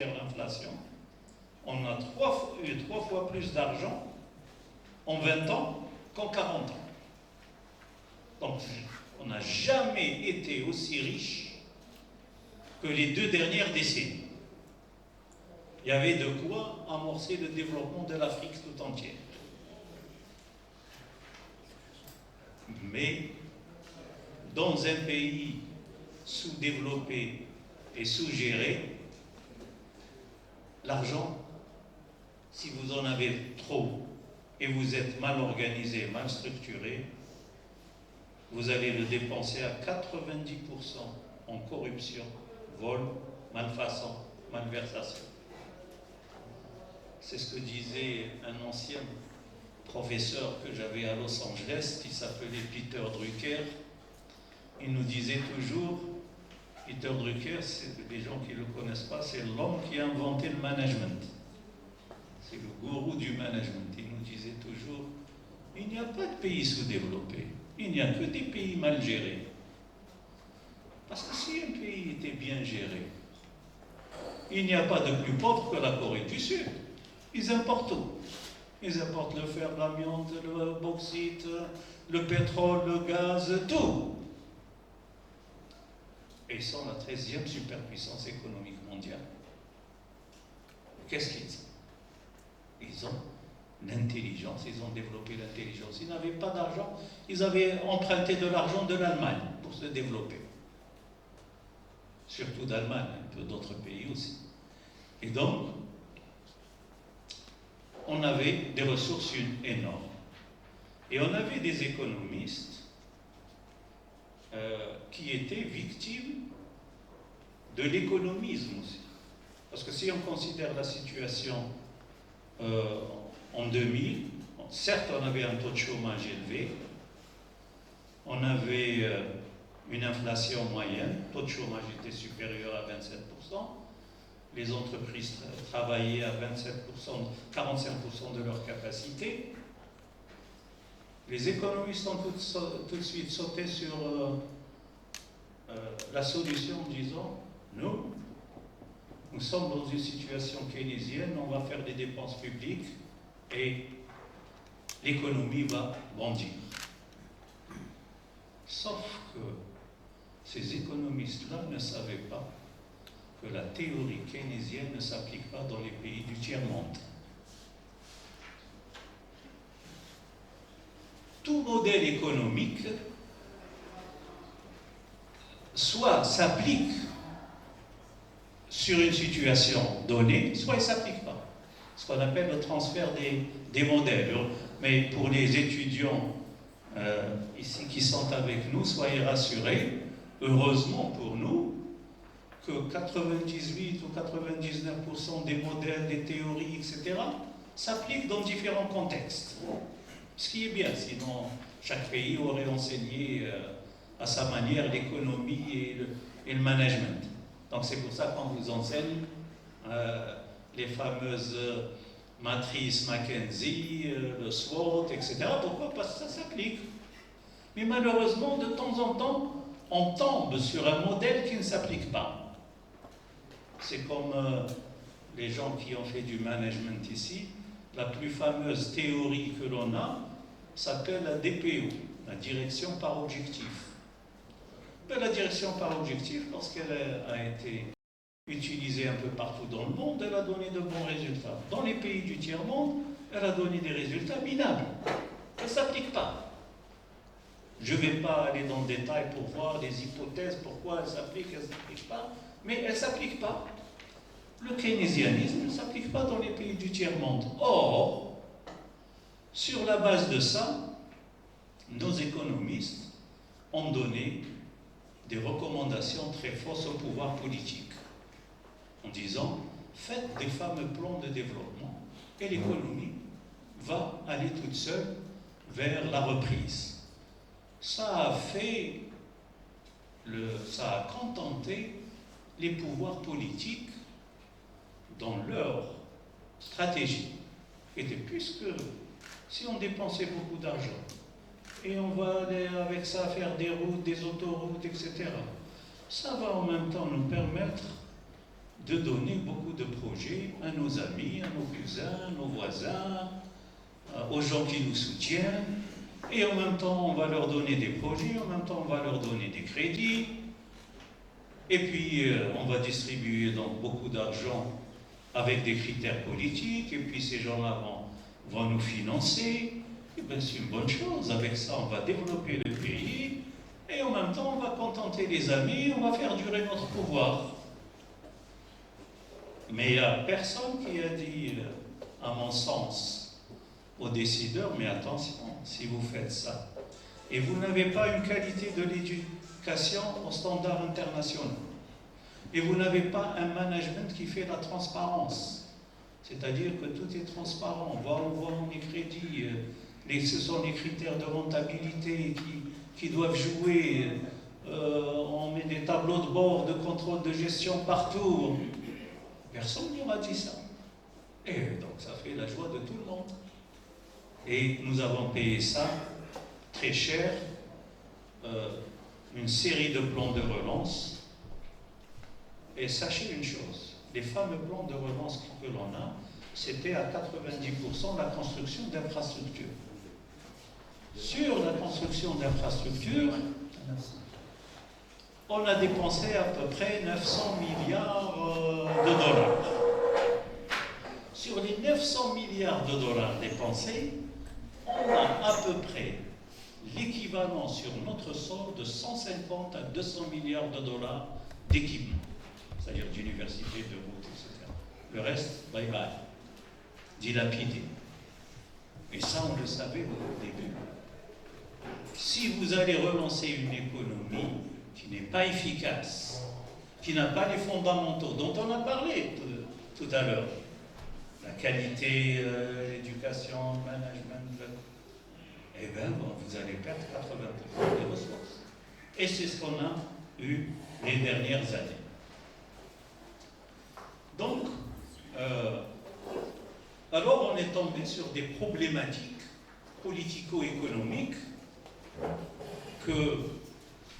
l'inflation, on a eu trois fois plus d'argent en 20 ans qu'en 40 ans. Donc, on n'a jamais été aussi riche que les 2 dernières décennies. Il y avait de quoi amorcer le développement de l'Afrique tout entière. Mais dans un pays sous-développé et sous-géré, l'argent, si vous en avez trop et vous êtes mal organisé, mal structuré, vous allez le dépenser à 90% en corruption, vol, malfaçon, malversation. C'est ce que disait un ancien professeur que j'avais à Los Angeles qui s'appelait Peter Drucker. Il nous disait toujours, Peter Drucker, c'est des gens qui ne le connaissent pas, c'est l'homme qui a inventé le management. C'est le gourou du management. Il nous disait toujours, il n'y a pas de pays sous-développés, il n'y a que des pays mal gérés. Parce que si un pays était bien géré, il n'y a pas de plus pauvre que la Corée du Sud. Ils importent tout. Ils importent le fer, l'amiante, le bauxite, le pétrole, le gaz, tout. Et ils sont la 13e superpuissance économique mondiale. Qu'est-ce qu'ils ont? Ils ont l'intelligence, ils ont développé l'intelligence. Ils n'avaient pas d'argent, ils avaient emprunté de l'argent de l'Allemagne pour se développer. Surtout d'Allemagne, un peu d'autres pays aussi. Et donc, on avait des ressources énormes. Et on avait des économistes qui étaient victimes de l'économisme aussi. Parce que si on considère la situation en 2000, certes on avait un taux de chômage élevé, on avait une inflation moyenne, le taux de chômage était supérieur à 27%, les entreprises travaillaient à 45% de leur capacité. Les économistes ont tout de suite sauté sur la solution en disant nous sommes dans une situation keynésienne, on va faire des dépenses publiques et l'économie va bondir. Sauf que ces économistes-là ne savaient pas que la théorie keynésienne ne s'applique pas dans les pays du tiers-monde. Tout modèle économique soit s'applique sur une situation donnée, soit il ne s'applique pas. Ce qu'on appelle le transfert des modèles. Mais pour les étudiants ici qui sont avec nous, soyez rassurés, heureusement pour nous, que 98 ou 99% des modèles, des théories, etc., s'appliquent dans différents contextes. Ce qui est bien, sinon chaque pays aurait enseigné à sa manière l'économie et le management. Donc c'est pour ça qu'on vous enseigne les fameuses matrices McKinsey, le SWOT, etc. Pourquoi? Parce que ça s'applique. Mais malheureusement, de temps en temps, on tombe sur un modèle qui ne s'applique pas. C'est comme les gens qui ont fait du management ici, la plus fameuse théorie que l'on a s'appelle la DPO, la direction par objectif. Mais la direction par objectif, lorsqu'elle a été utilisée un peu partout dans le monde, elle a donné de bons résultats. Dans les pays du tiers-monde, elle a donné des résultats minables. Elle ne s'applique pas. Je ne vais pas aller dans le détail pour voir les hypothèses, pourquoi elle s'applique, elle ne s'applique pas, mais elle ne s'applique pas. Le keynésianisme ne s'applique pas dans les pays du tiers-monde. Or, sur la base de ça, nos économistes ont donné des recommandations très fausses au pouvoir politique, en disant, faites des fameux plans de développement et l'économie va aller toute seule vers la reprise. Ça a contenté les pouvoirs politiques dans leur stratégie. Et puisque si on dépensait beaucoup d'argent, et on va aller avec ça faire des routes, des autoroutes, etc., ça va en même temps nous permettre de donner beaucoup de projets à nos amis, à nos cousins, à nos voisins, aux gens qui nous soutiennent. Et en même temps, on va leur donner des projets, en même temps, on va leur donner des crédits. Et puis, on va distribuer donc beaucoup d'argent avec des critères politiques. Et puis, ces gens-là vont nous financer. Et bien, c'est une bonne chose. Avec ça, on va développer le pays. Et en même temps, on va contenter les amis, on va faire durer notre pouvoir. Mais il n'y a personne qui a dit, à mon sens, aux décideurs, mais attention, si vous faites ça, et vous n'avez pas une qualité de l'éducation aux standards internationaux, et vous n'avez pas un management qui fait la transparence, c'est-à-dire que tout est transparent, on voit les crédits, ce sont les critères de rentabilité qui doivent jouer, on met des tableaux de bord de contrôle de gestion partout. Personne ne m'a dit ça. Et donc ça fait la joie de tout le monde. Et nous avons payé ça très cher, une série de plans de relance. Et sachez une chose, les fameux plans de relance que l'on a, c'était à 90% la construction d'infrastructures. Sur la construction d'infrastructures, on a dépensé à peu près 900 milliards de dollars. Sur les 900 milliards de dollars dépensés, on a à peu près l'équivalent sur notre sol de 150 à 200 milliards de dollars d'équipement, c'est-à-dire d'universités, de routes, etc. Le reste, bye bye, dilapidé. Et ça, on le savait au début. Si vous allez relancer une économie qui n'est pas efficace, qui n'a pas les fondamentaux dont on a parlé tout à l'heure, la qualité, l'éducation, le management, eh bien, bon, vous allez perdre 80% des ressources. Et c'est ce qu'on a eu les dernières années. Donc, alors on est tombé sur des problématiques politico-économiques que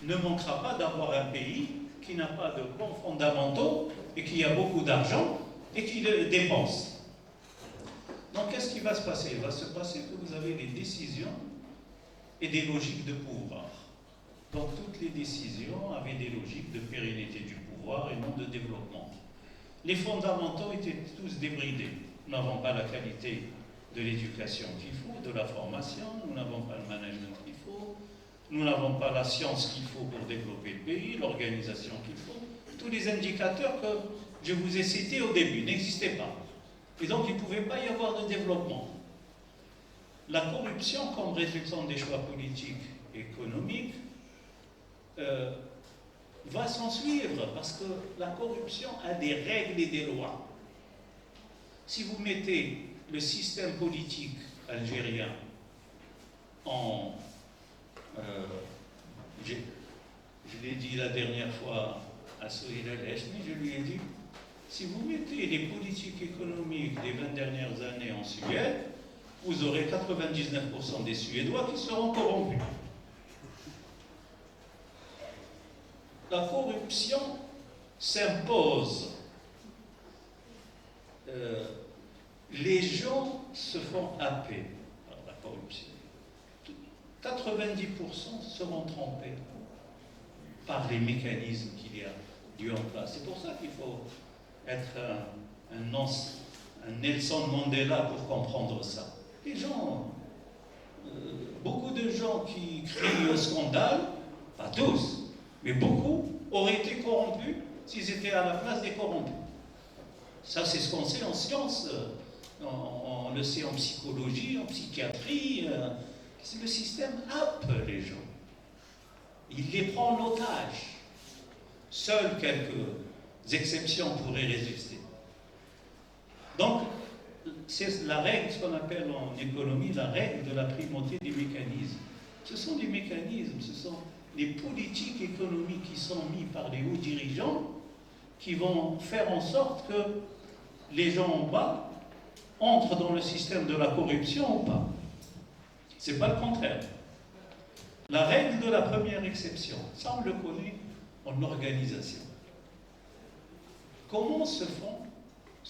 ne manquera pas d'avoir un pays qui n'a pas de bons fondamentaux et qui a beaucoup d'argent et qui le dépense. Donc qu'est-ce qui va se passer? Il va se passer que vous avez des décisions et des logiques de pouvoir. Donc toutes les décisions avaient des logiques de pérennité du pouvoir et non de développement. Les fondamentaux étaient tous débridés. Nous n'avons pas la qualité de l'éducation qu'il faut, de la formation, nous n'avons pas le management qu'il faut, nous n'avons pas la science qu'il faut pour développer le pays, l'organisation qu'il faut. Tous les indicateurs que je vous ai cités au début n'existaient pas. Et donc il ne pouvait pas y avoir de développement. La corruption, comme résultant des choix politiques et économiques, va s'en suivre, parce que la corruption a des règles et des lois. Si vous mettez le système politique algérien en... je l'ai dit la dernière fois à Souhil El-Heshmi, je lui ai dit, si vous mettez les politiques économiques des 20 dernières années en Suède, vous aurez 99% des Suédois qui seront corrompus. La corruption s'impose. Les gens se font happer par la corruption. 90% seront trompés par les mécanismes qu'il y a dû en place. C'est pour ça qu'il faut être un Nelson Mandela pour comprendre ça. Les gens, beaucoup de gens qui crient au scandale, pas tous, mais beaucoup, auraient été corrompus s'ils étaient à la place des corrompus. Ça, c'est ce qu'on sait en sciences, on le sait en psychologie, en psychiatrie. Le système happe les gens. Il les prend en otage. Seules quelques exceptions pourraient résister. Donc, c'est la règle, ce qu'on appelle en économie la règle de la primauté des mécanismes. Ce sont des mécanismes, ce sont les politiques économiques qui sont mises par les hauts dirigeants qui vont faire en sorte que les gens en bas entrent dans le système de la corruption ou pas. Ce n'est pas le contraire. La règle de la première exception, ça on le connaît en organisation. comment se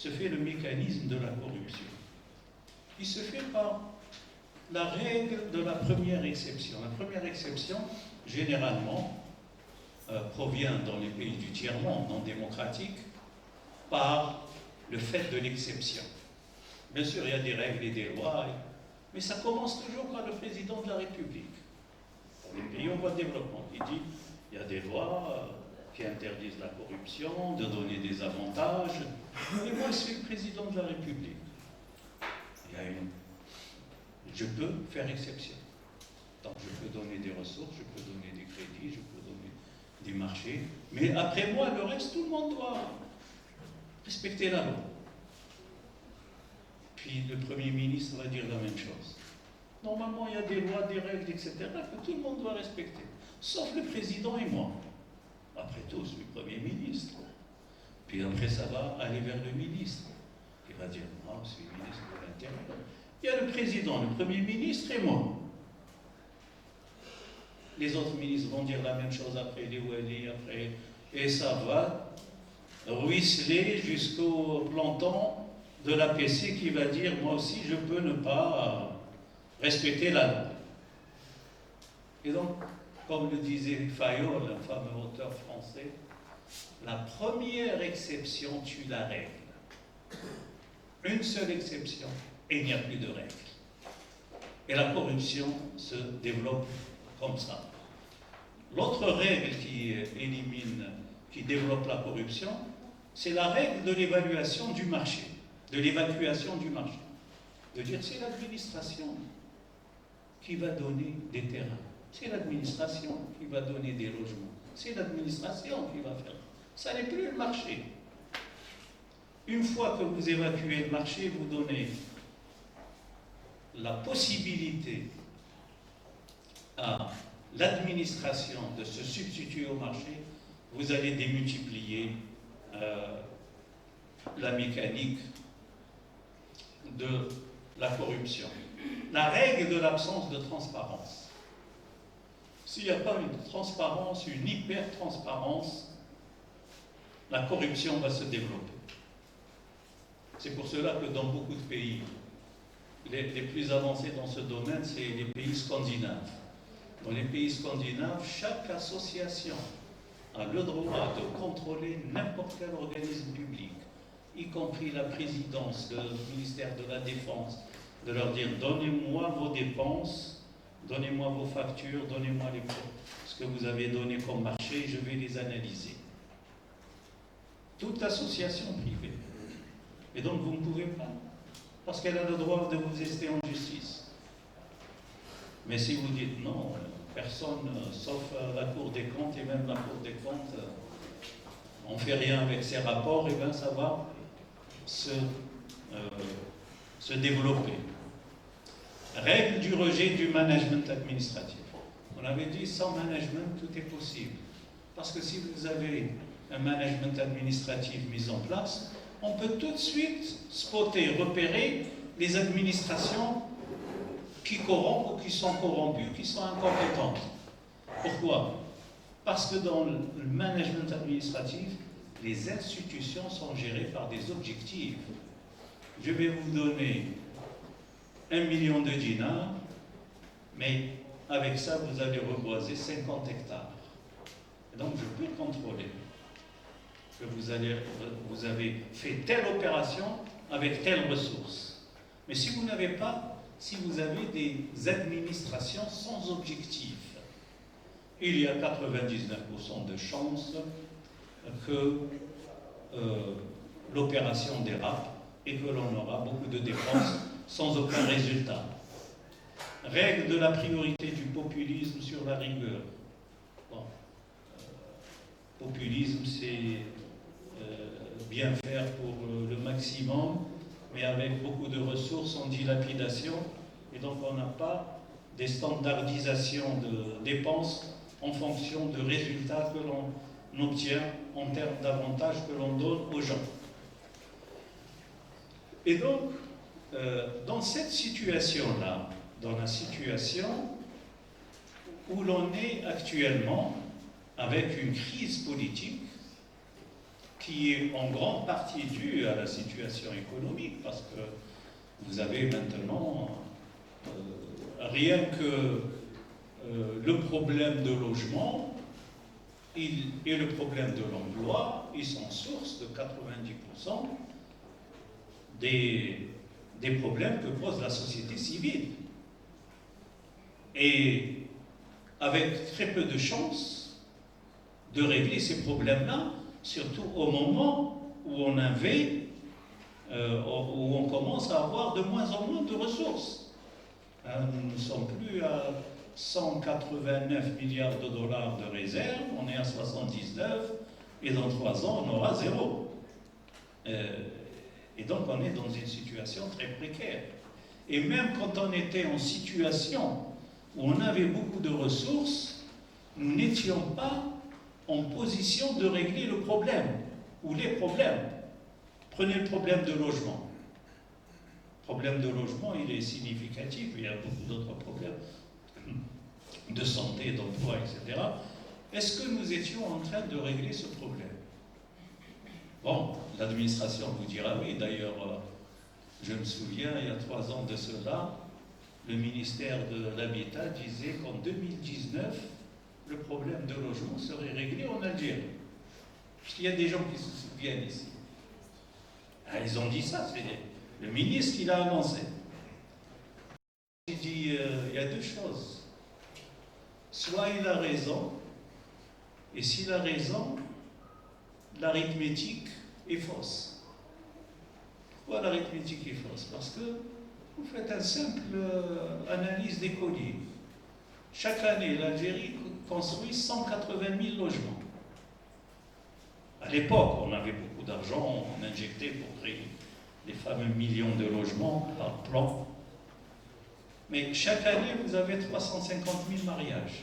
fait le mécanisme de la corruption? Il se fait par la règle de la première exception. La première exception, généralement, provient dans les pays du tiers-monde non démocratiques par le fait de l'exception. Bien sûr, il y a des règles et des lois, mais ça commence toujours par le président de la République. Pour les pays en voie de développement, il dit il y a des lois qui interdisent la corruption, de donner des avantages, et moi je suis le président de la République. Je peux faire exception. Donc je peux donner des ressources, je peux donner des crédits, je peux donner des marchés, mais après moi, le reste, tout le monde doit respecter la loi. Puis le Premier ministre va dire la même chose. Normalement, il y a des lois, des règles, etc., que tout le monde doit respecter, sauf le président et moi. Après tout, je suis Premier ministre. Puis après, ça va aller vers le ministre, qui va dire, moi, je suis ministre de l'Intérieur. Il y a le président, le Premier ministre et moi. Les autres ministres vont dire la même chose après, les Wali, après, et ça va ruisseler jusqu'au planton de l'APC qui va dire, moi aussi, je peux ne pas respecter la loi. Et donc, comme le disait Fayol, un fameux auteur français, la première exception tue la règle. Une seule exception, et il n'y a plus de règle. Et la corruption se développe comme ça. L'autre règle qui développe la corruption, c'est la règle de l'évaluation du marché, de l'évacuation du marché. De dire, c'est l'administration qui va donner des terrains, c'est l'administration qui va donner des logements, c'est l'administration qui va faire. Ça n'est plus le marché. Une fois que vous évacuez le marché, vous donnez la possibilité à l'administration de se substituer au marché, vous allez démultiplier la mécanique de la corruption. La règle de l'absence de transparence. S'il n'y a pas une transparence, une hyper-transparence, la corruption va se développer. C'est pour cela que dans beaucoup de pays, les plus avancés dans ce domaine, c'est les pays scandinaves. Dans les pays scandinaves, chaque association a le droit de contrôler n'importe quel organisme public, y compris la présidence, le ministère de la Défense, de leur dire « Donnez-moi vos dépenses, donnez-moi vos factures, donnez-moi ce que vous avez donné comme marché, je vais les analyser. » Toute association privée. Et donc vous ne pouvez pas, parce qu'elle a le droit de vous ester en justice. Mais si vous dites non, personne, sauf la Cour des comptes, et même la Cour des comptes, on ne fait rien avec ces rapports, et bien ça va se développer. Règle du rejet du management administratif. On avait dit, sans management, tout est possible. Parce que si vous avez un management administratif mis en place, on peut tout de suite spotter, repérer les administrations qui corrompent ou qui sont corrompues, qui sont incompétentes. Pourquoi? Parce que dans le management administratif, les institutions sont gérées par des objectifs. Je vais vous donner 1 million de dinars, mais avec ça, vous allez reboiser 50 hectares. Et donc, je peux contrôler que vous avez fait telle opération avec telle ressource. Mais si vous n'avez pas, si vous avez des administrations sans objectif, il y a 99% de chances que l'opération dérape et que l'on aura beaucoup de dépenses sans aucun résultat. Règle de la priorité du populisme sur la rigueur. Bon, populisme, c'est bien faire pour le maximum, mais avec beaucoup de ressources en dilapidation, et donc on n'a pas des standardisations de dépenses en fonction de résultats que l'on obtient en termes d'avantages que l'on donne aux gens. Et donc, dans cette situation-là, dans la situation où l'on est actuellement avec une crise politique qui est en grande partie due à la situation économique, parce que vous avez maintenant rien que le problème de logement et le problème de l'emploi, ils sont source de 90% des problèmes que pose la société civile. Et avec très peu de chances de régler ces problèmes-là, surtout au moment où on où on commence à avoir de moins en moins de ressources. Nous ne sommes plus à 189 milliards de dollars de réserve, on est à 79, et dans 3 ans, on aura 0. Et donc, on est dans une situation très précaire. Et même quand on était en situation où on avait beaucoup de ressources, nous n'étions pas en position de régler le problème, ou les problèmes. Prenez le problème de logement. Le problème de logement, il est significatif, il y a beaucoup d'autres problèmes de santé, d'emploi, etc. Est-ce que nous étions en train de régler ce problème? Bon, l'administration vous dira oui. D'ailleurs, je me souviens, il y a 3 ans de cela, le ministère de l'Habitat disait qu'en 2019, le problème de logement serait réglé en Algérie. Parce qu'il y a des gens qui se souviennent ici. Ah, ils ont dit ça, c'est le ministre qui l'a annoncé. Il dit, il y a 2 choses. Soit il a raison, et s'il a raison, l'arithmétique est fausse. Pourquoi l'arithmétique est fausse? Parce que vous faites une simple analyse d'écoliers. Chaque année, l'Algérie construit 180 000 logements. À l'époque, on avait beaucoup d'argent, on injectait pour créer les fameux millions de logements par plan. Mais chaque année, vous avez 350 000 mariages.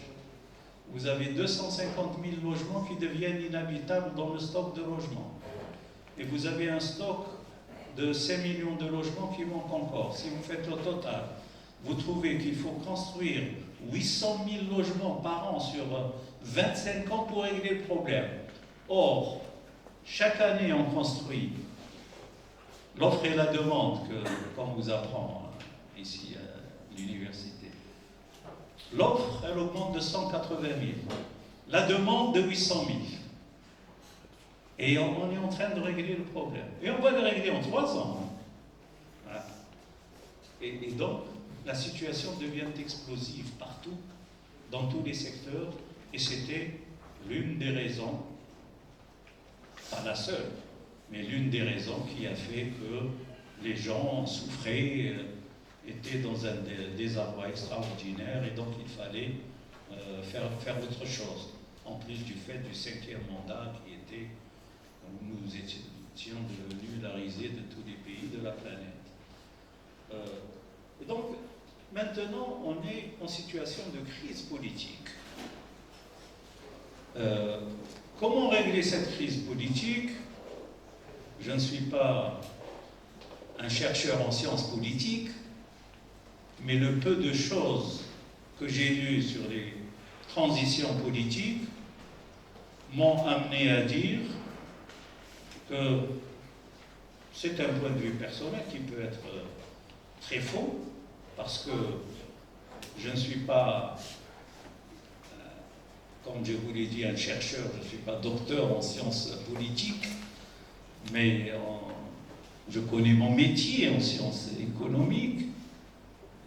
Vous avez 250 000 logements qui deviennent inhabitables dans le stock de logements. Et vous avez un stock de 5 millions de logements qui manquent encore. Si vous faites le total, vous trouvez qu'il faut construire 800 000 logements par an sur 25 ans pour régler le problème. Or, chaque année, on construit l'offre et la demande qu'on vous apprend ici à l'université. L'offre, elle augmente de 180 000. La demande de 800 000. Et on est en train de régler le problème. Et on va le régler en 3 ans. Voilà. Et donc, la situation devient explosive partout, dans tous les secteurs. Et c'était l'une des raisons, pas la seule, mais l'une des raisons qui a fait que les gens souffraient, étaient dans un désarroi extraordinaire, et donc il fallait faire autre chose, en plus du fait du 5e mandat qui était, nous étions devenus la risée de tous les pays de la planète. Et donc, maintenant, on est en situation de crise politique. Comment régler cette crise politique? Je ne suis pas un chercheur en sciences politiques, mais le peu de choses que j'ai lues sur les transitions politiques m'ont amené à dire que c'est un point de vue personnel qui peut être très faux, parce que je ne suis pas, comme je vous l'ai dit, un chercheur, je ne suis pas docteur en sciences politiques, mais je connais mon métier en sciences économiques,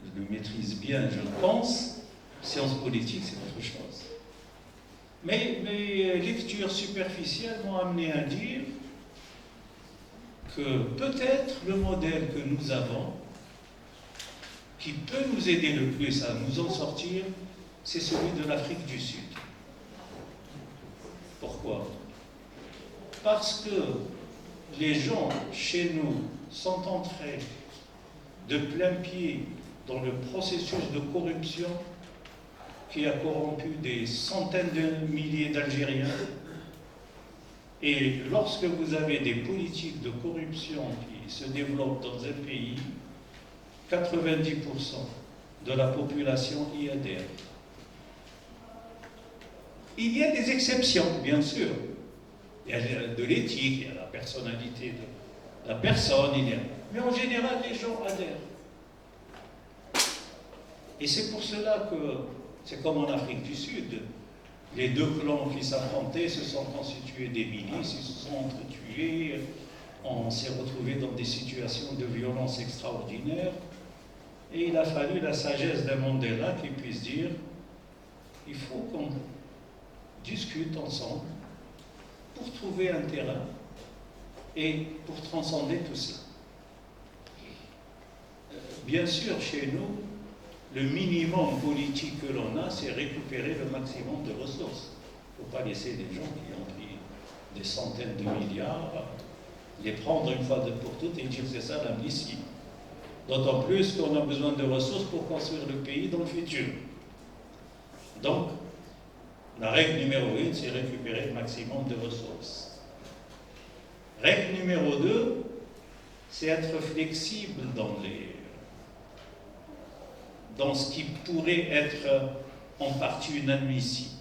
je le maîtrise bien, je le pense. Sciences politiques, c'est autre chose. Mais mes lectures superficielles m'ont amené à dire que peut-être le modèle que nous avons, qui peut nous aider le plus à nous en sortir, c'est celui de l'Afrique du Sud. Pourquoi? Parce que les gens chez nous sont entrés de plein pied dans le processus de corruption qui a corrompu des centaines de milliers d'Algériens. Et lorsque vous avez des politiques de corruption qui se développent dans un pays, 90% de la population y adhère. Il y a des exceptions, bien sûr. il y a de l'éthique, il y a la personnalité de la personne, mais en général, les gens adhèrent. Et c'est pour cela que, c'est comme en Afrique du Sud, les deux clans qui s'affrontaient se sont constitués des milices, ils se sont entretués, on s'est retrouvés dans des situations de violence extraordinaires. Et il a fallu la sagesse d'un Mandela qui puisse dire il faut qu'on discute ensemble pour trouver un terrain et pour transcender tout ça. Bien sûr, chez nous, le minimum politique que l'on a, c'est récupérer le maximum de ressources. Il ne faut pas laisser des gens qui ont pris des centaines de milliards, les prendre une fois pour toutes et dire c'est ça l'amnistie. D'autant plus qu'on a besoin de ressources pour construire le pays dans le futur. Donc, la règle numéro 1, c'est récupérer le maximum de ressources. Règle numéro 2, c'est être flexible dans ce qui pourrait être en partie inadmissible.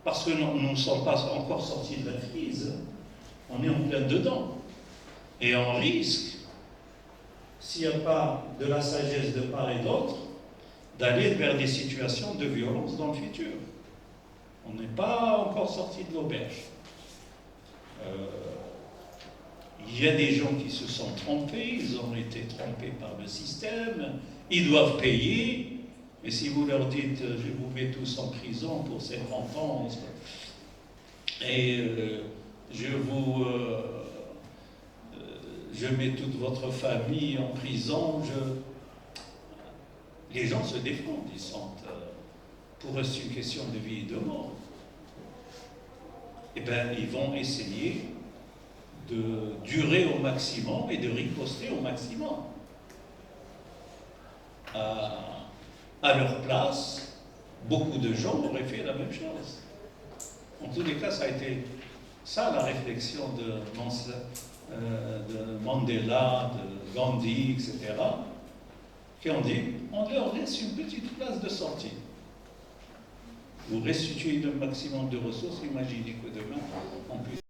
Parce que nous ne sommes pas encore sortis de la crise, on est en plein dedans. Et on risque, s'il n'y a pas de la sagesse de part et d'autre, d'aller vers des situations de violence dans le futur. On n'est pas encore sorti de l'auberge. Il y a des gens qui se sont trompés, ils ont été trompés par le système, ils doivent payer, mais si vous leur dites je vous mets tous en prison pour 50 ans, et je mets toute votre famille en prison, les gens se défendent, ils sentent, pour eux c'est une question de vie et de mort. Eh bien, ils vont essayer de durer au maximum et de riposter au maximum. À leur place, beaucoup de gens auraient fait la même chose. En tous les cas, ça a été ça la réflexion de Mandela, de Gandhi, etc., qui ont dit, on leur laisse une petite place de sortie. Vous restituez le maximum de ressources, imaginez que demain, on puisse